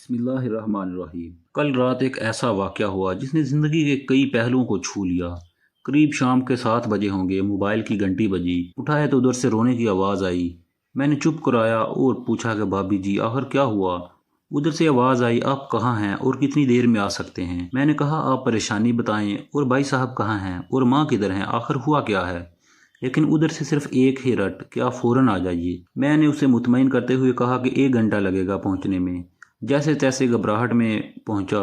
बिस्मिल्लाहिर्रहमानिर्रहीम। कल रात एक ऐसा वाक़या हुआ जिसने ज़िंदगी के कई पहलुओं को छू लिया। करीब शाम के 7 बजे होंगे, मोबाइल की घंटी बजी। उठाया तो उधर से रोने की आवाज़ आई। मैंने चुप कराया और पूछा कि भाभी जी आखिर क्या हुआ। उधर से आवाज़ आई, आप कहाँ हैं और कितनी देर में आ सकते हैं। मैंने कहा आप परेशानी बताएं और भाई साहब कहाँ हैं और माँ किधर हैं, आखिर हुआ क्या है। लेकिन उधर से सिर्फ एक ही रट कि आप फ़ौरन आ जाइए। मैंने उसे मुतमईन करते हुए कहा कि 1 घंटा लगेगा पहुंचने में। जैसे तैसे घबराहट में पहुंचा,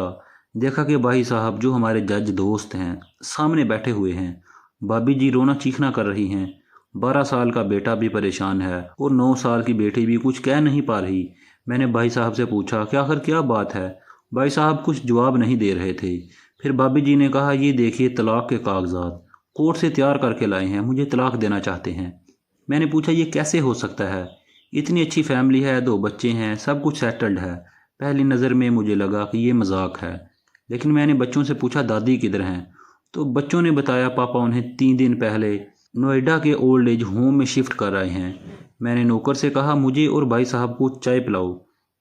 देखा कि भाई साहब जो हमारे जज दोस्त हैं सामने बैठे हुए हैं। भाभी जी रोना चीखना कर रही हैं। 12 साल का बेटा भी परेशान है और 9 साल की बेटी भी कुछ कह नहीं पा रही। मैंने भाई साहब से पूछा कि आखिर क्या बात है। भाई साहब कुछ जवाब नहीं दे रहे थे। फिर भाभी जी ने कहा, ये देखिए तलाक के कागजात कोर्ट से तैयार करके लाए हैं, मुझे तलाक देना चाहते हैं। मैंने पूछा ये कैसे हो सकता है, इतनी अच्छी फैमिली है, 2 बच्चे हैं, सब कुछ सेटल्ड है। पहली नज़र में मुझे लगा कि ये मजाक है, लेकिन मैंने बच्चों से पूछा दादी किधर हैं। तो बच्चों ने बताया पापा उन्हें 3 दिन पहले नोएडा के ओल्ड एज होम में शिफ्ट कर आए हैं। मैंने नौकर से कहा मुझे और भाई साहब को चाय पिलाओ।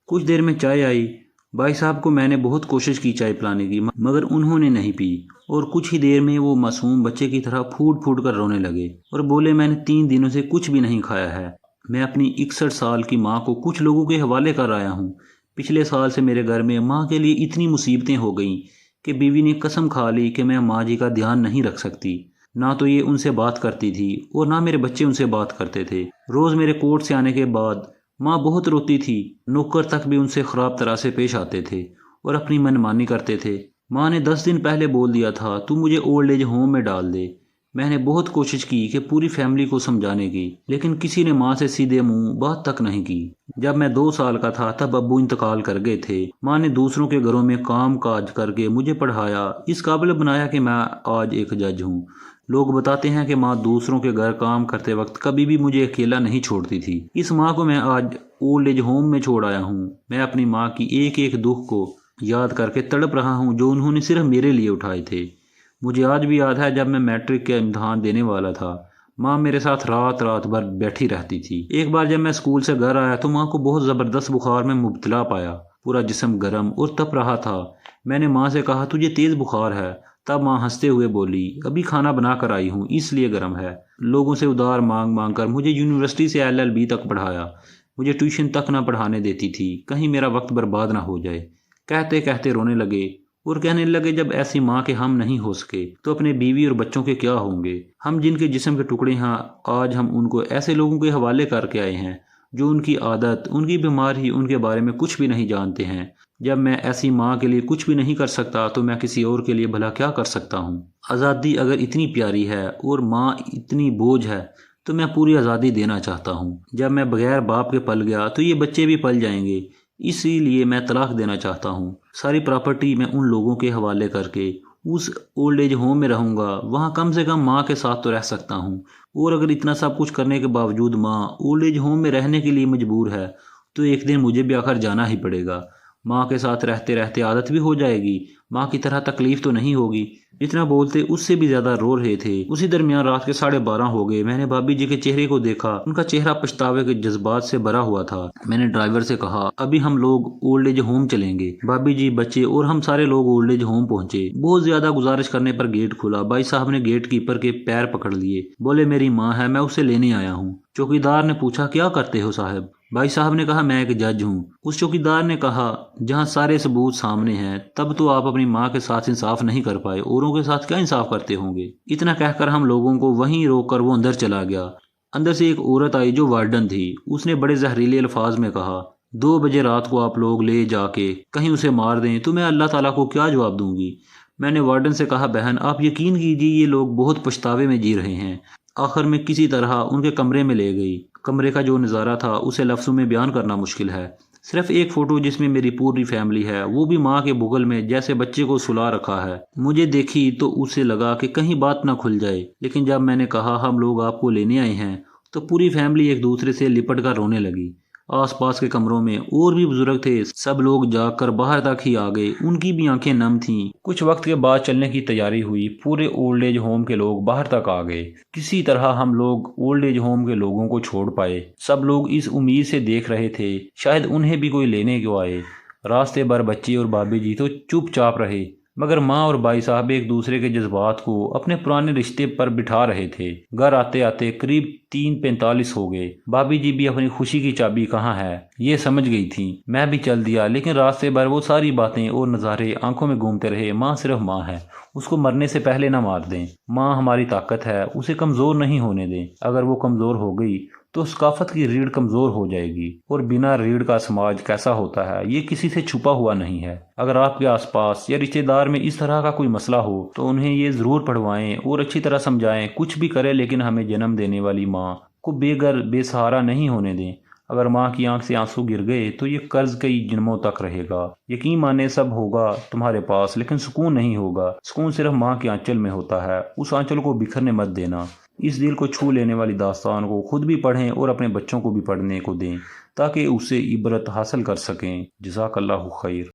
कुछ देर में चाय आई। भाई साहब को मैंने बहुत कोशिश की चाय पिलाने की, मगर उन्होंने नहीं पी और कुछ ही देर में वो मासूम बच्चे की तरह फूट फूट कर रोने लगे और बोले मैंने 3 दिनों से कुछ भी नहीं खाया है। मैं अपनी 61 साल की माँ को कुछ लोगों के हवाले कर आया हूँ। पिछले साल से मेरे घर में माँ के लिए इतनी मुसीबतें हो गईं कि बीवी ने कसम खा ली कि मैं माँ जी का ध्यान नहीं रख सकती। ना तो ये उनसे बात करती थी और ना मेरे बच्चे उनसे बात करते थे। रोज़ मेरे कोर्ट से आने के बाद माँ बहुत रोती थी। नौकर तक भी उनसे ख़राब तरह से पेश आते थे और अपनी मनमानी करते थे। माँ ने 10 दिन पहले बोल दिया था तू मुझे ओल्ड एज होम में डाल दे। मैंने बहुत कोशिश की कि पूरी फैमिली को समझाने की, लेकिन किसी ने माँ से सीधे मुंह बात तक नहीं की। जब मैं 2 साल का था तब अब्बू इंतकाल कर गए थे। माँ ने दूसरों के घरों में काम काज करके मुझे पढ़ाया, इस काबिल बनाया कि मैं आज एक जज हूँ। लोग बताते हैं कि माँ दूसरों के घर काम करते वक्त कभी भी मुझे अकेला नहीं छोड़ती थी। इस माँ को मैं आज ओल्ड एज होम में छोड़ आया हूँ। मैं अपनी माँ की एक एक दुख को याद करके तड़प रहा हूँ जो उन्होंने सिर्फ मेरे लिए उठाए थे। मुझे आज भी याद है जब मैं मैट्रिक का इम्तहान देने वाला था, माँ मेरे साथ रात रात भर बैठी रहती थी। एक बार जब मैं स्कूल से घर आया तो माँ को बहुत ज़बरदस्त बुखार में मुब्तला पाया। पूरा जिस्म गर्म और तप रहा था। मैंने माँ से कहा तुझे तेज़ बुखार है। तब माँ हंसते हुए बोली अभी खाना बना कर आई हूँ इसलिए गर्म है। लोगों से उधार मांग मांग कर मुझे यूनिवर्सिटी से LLB तक पढ़ाया। मुझे ट्यूशन तक ना पढ़ाने देती थी, कहीं मेरा वक्त बर्बाद ना हो जाए। कहते कहते रोने लगे और कहने लगे जब ऐसी माँ के हम नहीं हो सके तो अपने बीवी और बच्चों के क्या होंगे। हम जिनके जिस्म के टुकड़े हैं आज हम उनको ऐसे लोगों के हवाले करके आए हैं जो उनकी आदत, उनकी बीमारी, उनके बारे में कुछ भी नहीं जानते हैं। जब मैं ऐसी माँ के लिए कुछ भी नहीं कर सकता तो मैं किसी और के लिए भला क्या कर सकता हूँ। आज़ादी अगर इतनी प्यारी है और माँ इतनी बोझ है तो मैं पूरी आज़ादी देना चाहता हूँ। जब मैं बगैर बाप के पल गया तो ये बच्चे भी पल जाएंगे, इसीलिए मैं तलाक देना चाहता हूँ। सारी प्रॉपर्टी मैं उन लोगों के हवाले करके उस ओल्ड एज होम में रहूँगा। वहाँ कम से कम माँ के साथ तो रह सकता हूँ। और अगर इतना सब कुछ करने के बावजूद माँ ओल्ड एज होम में रहने के लिए मजबूर है तो एक दिन मुझे भी आखिर जाना ही पड़ेगा। माँ के साथ रहते रहते आदत भी हो जाएगी, माँ की तरह तकलीफ तो नहीं होगी। जितना बोलते उससे भी ज्यादा रो रहे थे। उसी दरमियान रात के 12:30 हो गए। मैंने भाभी जी के चेहरे को देखा, उनका चेहरा पछतावे के जज्बात से भरा हुआ था। मैंने ड्राइवर से कहा अभी हम लोग ओल्ड एज होम चलेंगे। भाभी जी, बच्चे और हम सारे लोग ओल्ड एज होम पहुंचे। बहुत ज्यादा गुजारिश करने पर गेट खुला। भाई साहब ने गेट कीपर के पैर पकड़ लिए, बोले मेरी माँ है, मैं उसे लेने आया हूँ। चौकीदार ने पूछा क्या करते हो साहब। भाई साहब ने कहा मैं एक जज हूँ। उस चौकीदार ने कहा जहाँ सारे सबूत सामने हैं तब तो आप अपनी माँ के साथ इंसाफ नहीं कर पाए, औरों के साथ क्या इंसाफ करते होंगे। इतना कहकर हम लोगों को वहीं रोककर वो अंदर चला गया। अंदर से एक औरत आई जो वार्डन थी। उसने बड़े जहरीले अल्फाज में कहा 2 बजे रात को आप लोग ले जाके कहीं उसे मार दें तो मैं अल्लाह ताला को क्या जवाब दूंगी। मैंने वार्डन से कहा बहन आप यकीन कीजिए ये लोग बहुत पछतावे में जी रहे हैं। आखिर में किसी तरह उनके कमरे में ले गई। कमरे का जो नज़ारा था उसे लफ्ज़ों में बयान करना मुश्किल है। सिर्फ एक फ़ोटो जिसमें मेरी पूरी फैमिली है, वो भी माँ के बुगल में जैसे बच्चे को सुला रखा है। मुझे देखी तो उसे लगा कि कहीं बात ना खुल जाए, लेकिन जब मैंने कहा हम लोग आपको लेने आए हैं तो पूरी फैमिली एक दूसरे से लिपट कर रोने लगी। आसपास के कमरों में और भी बुजुर्ग थे, सब लोग जाकर बाहर तक ही आ गए। उनकी भी आंखें नम थीं। कुछ वक्त के बाद चलने की तैयारी हुई। पूरे ओल्ड एज होम के लोग बाहर तक आ गए। किसी तरह हम लोग ओल्ड एज होम के लोगों को छोड़ पाए। सब लोग इस उम्मीद से देख रहे थे शायद उन्हें भी कोई लेने को आए। راستے بھر بچی اور بھابھی جی تو چپ چاپ رہے، مگر ماں اور بھائی صاحب ایک دوسرے کے جذبات کو اپنے پرانے رشتے پر بٹھا رہے تھے۔ گھر آتے آتے قریب 3:45 ہو گئے۔ بھابھی جی بھی اپنی خوشی کی چابی کہاں ہے یہ سمجھ گئی تھی۔ میں بھی چل دیا، لیکن راستے بھر وہ ساری باتیں اور نظارے آنکھوں میں گھومتے رہے۔ ماں صرف ماں ہے، اس کو مرنے سے پہلے نہ مار دیں۔ ماں ہماری طاقت ہے، اسے کمزور نہیں ہونے دیں۔ اگر وہ کمزور ہو گئی تو ثقافت کی ریڑھ کمزور ہو جائے گی، اور بنا ریڑھ کا سماج کیسا ہوتا ہے یہ کسی سے چھپا ہوا نہیں ہے۔ اگر آپ کے آس پاس یا رشتہ دار میں اس طرح کا کوئی مسئلہ ہو تو انہیں یہ ضرور پڑھوائیں اور اچھی طرح سمجھائیں۔ کچھ بھی کرے لیکن ہمیں جنم دینے والی ماں کو بے گھر بے سہارا نہیں ہونے دیں۔ اگر ماں کی آنکھ سے آنسو گر گئے تو یہ قرض کئی جنموں تک رہے گا۔ یقین مانے سب ہوگا تمہارے پاس، لیکن سکون نہیں ہوگا۔ سکون صرف ماں کے آنچل میں ہوتا ہے، اس آنچل کو بکھرنے مت دینا۔ اس دل کو چھو لینے والی داستان کو خود بھی پڑھیں اور اپنے بچوں کو بھی پڑھنے کو دیں تاکہ اس سے عبرت حاصل کر سکیں۔ جزاک اللہ خیر۔